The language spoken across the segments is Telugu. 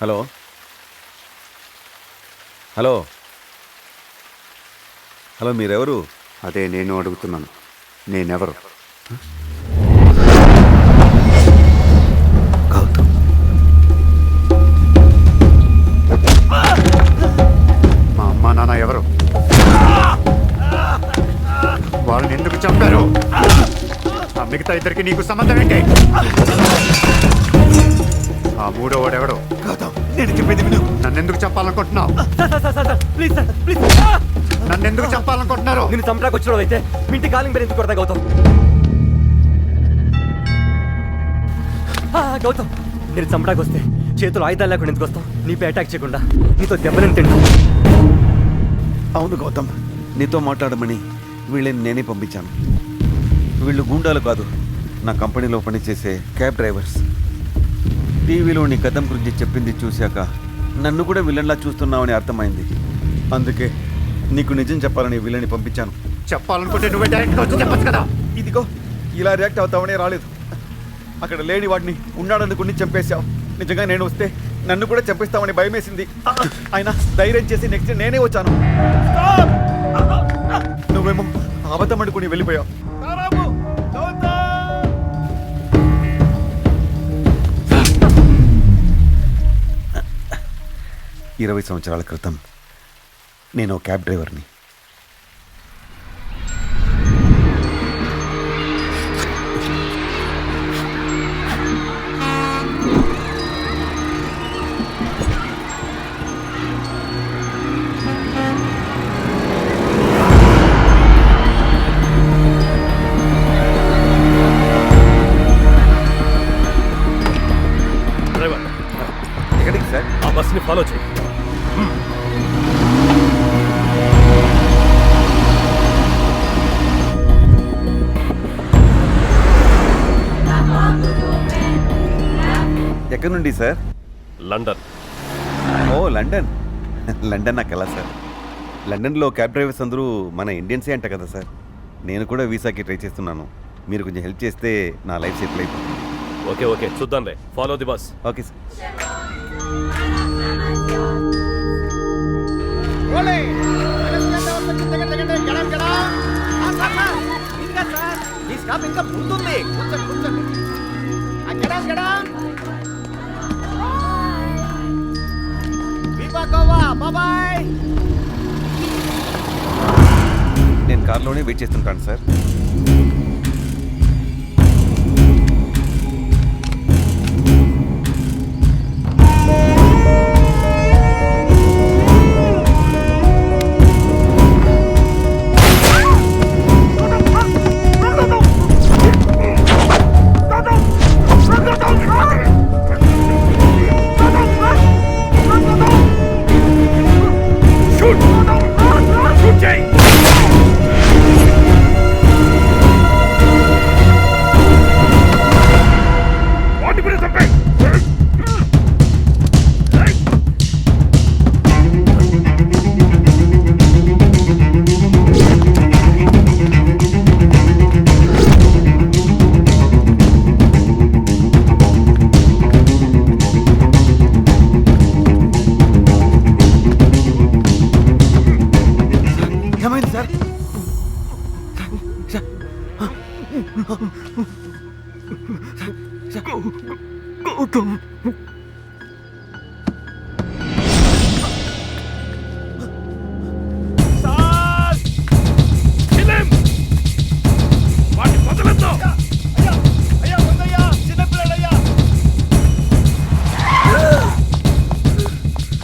హలో హలో హలో మీరెవరు? అదే నేను అడుగుతున్నాను, నేనెవరు? గౌతమ్. మా అమ్మా నాన్న ఎవరు? వాళ్ళని ఎందుకు చంపారు? ఆ మిగతా ఇద్దరికి నీకు సంబంధం ఏంటి? ఆ మూడో వాడెవడు? గౌతమ్, నేను చెప్పేది విను. నన్నెందుకు చంపాలనుకుంటున్నావు? Please sir, please. నన్నెందుకు చంపాలనుకుంటున్నారు? నేను చంపడానికి వచ్చిన అయితే మీ ఇంటి కాలింగ్ పేరు ఎందుకు కొడతా గౌతమ్? గౌతమ్, నేను చంపడానికి వస్తే చేతులు ఆయుధాలు లేకుండా ఎందుకు వస్తాం? నీపై అటాక్ చేయకుండా నీతో దెబ్బలను తింటాం. అవును గౌతమ్, నీతో మాట్లాడమని వీళ్ళని నేనే పంపించాను. వీళ్ళు గూండాలు కాదు, నా కంపెనీలో పనిచేసే క్యాబ్ డ్రైవర్స్. టీవీలో నీ గతం గురించి చెప్పింది చూశాక నన్ను కూడా విలన్లా చూస్తున్నావని అర్థమైంది. అందుకే నీకు నిజం చెప్పాలని వీళ్ళని పంపించాను. చెప్పాలనుకుంటే నువ్వే డైరెక్ట్గా వచ్చి చెప్పచ్చు కదా. ఇదిగో ఇలా రియాక్ట్ అవుతావనే రాలేదు. అక్కడ లేని వాడిని ఉన్నాడనుకుని చంపేశావు. నిజంగా నేను వస్తే నన్ను కూడా చంపేస్తామని భయమేసింది. అయినా ధైర్యం చేసి నెక్స్ట్ నేనే వచ్చాను. నువ్వేమో అబద్ధం అనుకుని వెళ్ళిపోయావు. 20 సంవత్సరాల క్రితం నేను క్యాబ్ డ్రైవర్ని. డ్రైవర్, ఎక్కడికి సార్? ఆ బస్ని ఫాలో చేయి. ఎక్కడి నుండి సార్? లండన్. ఓ లండన్. లండన్ నాకు ఎలా సార్? లండన్లో క్యాబ్ డ్రైవర్స్ అందరూ మన ఇండియన్సే అంట కదా సార్. నేను కూడా వీసాకి ట్రై చేస్తున్నాను. మీరు కొంచెం హెల్ప్ చేస్తే నా లైఫ్ సెటిల్ అయిపోతుంది. ఓకే ఓకే, చూద్దాంలే. Follow the bus. Okay sir. ఇంకా ముందుంది. కూర్చోండి. బాబాయ్. నేను కార్లోనే వెయిట్ చేస్తుంటాను సార్. ఏమైంది సార్? గౌతమ్,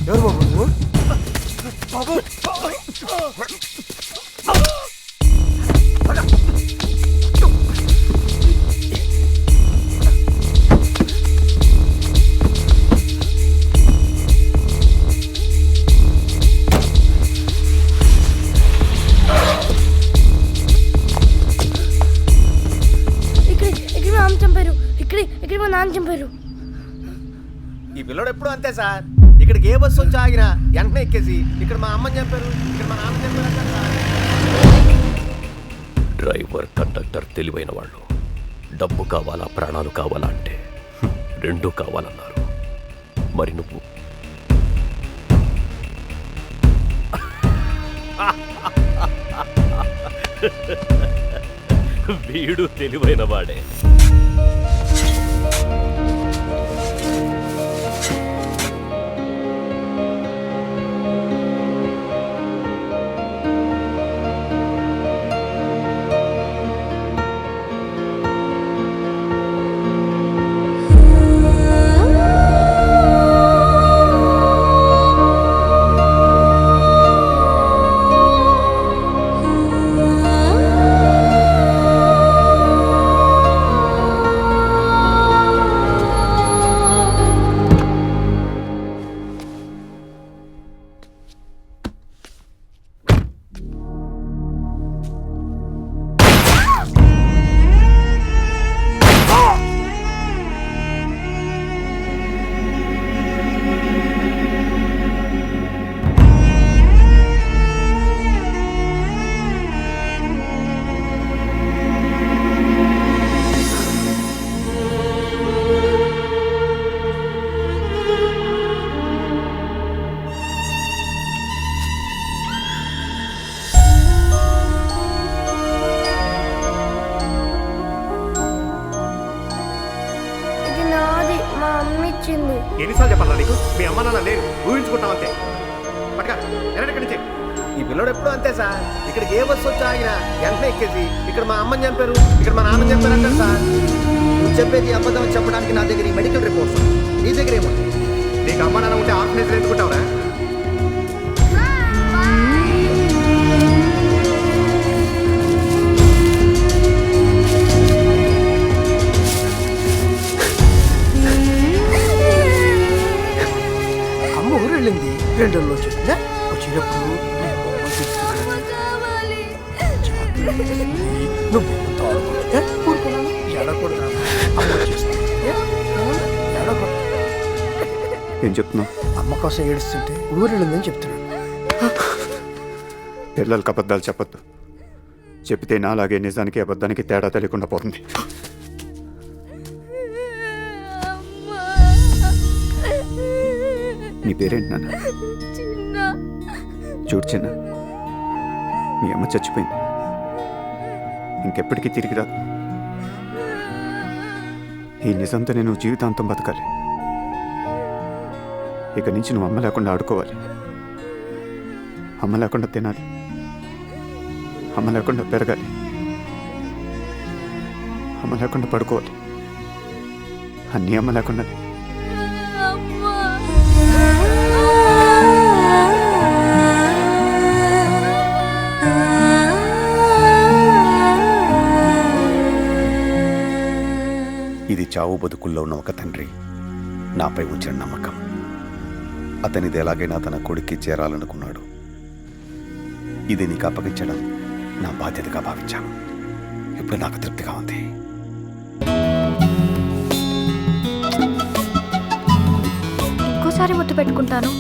ఎవరు బాబు నువ్వు? బాబు ఇక్కడ మా నాన్న చంపారు. ఈ పిల్లడు ఎప్పుడు అంతే సార్. ఇక్కడికి ఏ బస్సు వచ్చి ఆగినా వెంటనే ఎక్కేసి ఇక్కడ మా అమ్మని చంపారు, ఇక్కడ మా నాన్న చంపారు అంటారు సార్. డ్రైవర్ కండక్టర్ తెలివైన వాళ్ళు. డబ్బు కావాలా ప్రాణాలు కావాలా అంటే రెండూ కావాలన్నారు. మరి నువ్వు వీడు తెలివైన వాడే. ఇది నాది, మా అమ్మ ఇచ్చింది. ఎన్నిసార్లు చెప్పాలా నీకు? మీ అమ్మ నాన్న లేరు, ఊహించుకుంటాం అంతే. పట్టుగా ఎక్కడి నుంచి? ఈ పిల్లడు ఎప్పుడు అంతే సార్. ఇక్కడికి ఏ బస్సు వచ్చి ఆగినా వెంటనే ఎక్కేసి ఇక్కడ మా అమ్మని చంపారు, ఇక్కడ మా నాన్నని చంపారు అంటారు సార్. నువ్వు చెప్పేది అబద్ధం చెప్పడానికి నా దగ్గర ఈ మెడికల్ రిపోర్ట్స్, నీ దగ్గర ఏమో. నీకు అమ్మ నాన్న ఉంటే ఆర్ఫనేజ్లో ఎందుకుంటావురా? అమ్మ ఊరు వెళ్ళింది 2 రోజులు వచ్చిందా? వచ్చేటప్పుడు నీ బొమ్మ తీసుకురా. అమ్మ కావాలి. నువ్వు బొమ్మతో ఆడుకుంటే ఊరుకున్నాను. ఎడకూడదు, అమ్మ వచ్చేస్తుంది. ఎడకూడదు. ఏం చెప్తున్నావు? అమ్మ కోసం ఏడుస్తుంటే ఊరు వెళ్ళిందని చెప్తున్నాను. పిల్లలకి అబద్ధాలు చెప్పొద్దు. చెప్తే నాలాగే నిజానికి అబద్ధానికి తేడా తెలియకుండా పోతుంది. నీ పేరేంటి నాన్న? చిన్న చూడు చిన్న, మీ అమ్మ చచ్చిపోయింది, ఇంకెప్పటికీ తిరిగి రాదు. ఈ నిజంతో నేను జీవితాంతం బతకాలి. ఇక నుంచి నువ్వు అమ్మ లేకుండా ఆడుకోవాలి, అమ్మ లేకుండా తినాలి, అమ్మ లేకుండా పెరగాలి, అమ్మ లేకుండా పడుకోవాలి. అన్నీ అమ్మ లేకుండా. ఇది చావు బతుకుల్లో ఉన్న ఒక తండ్రి నాపై ఉంచిన నమ్మకం. అతనిది ఎలాగైనా తన కొడుక్కి చేరాలనుకున్నాడు. ఇది నీకు అప్పగించడం నా బాధ్యతగా భావించాను. ఇప్పుడు నాకు తృప్తిగా ఉంది. ఇంకోసారి ముద్దు పెట్టుకుంటాను.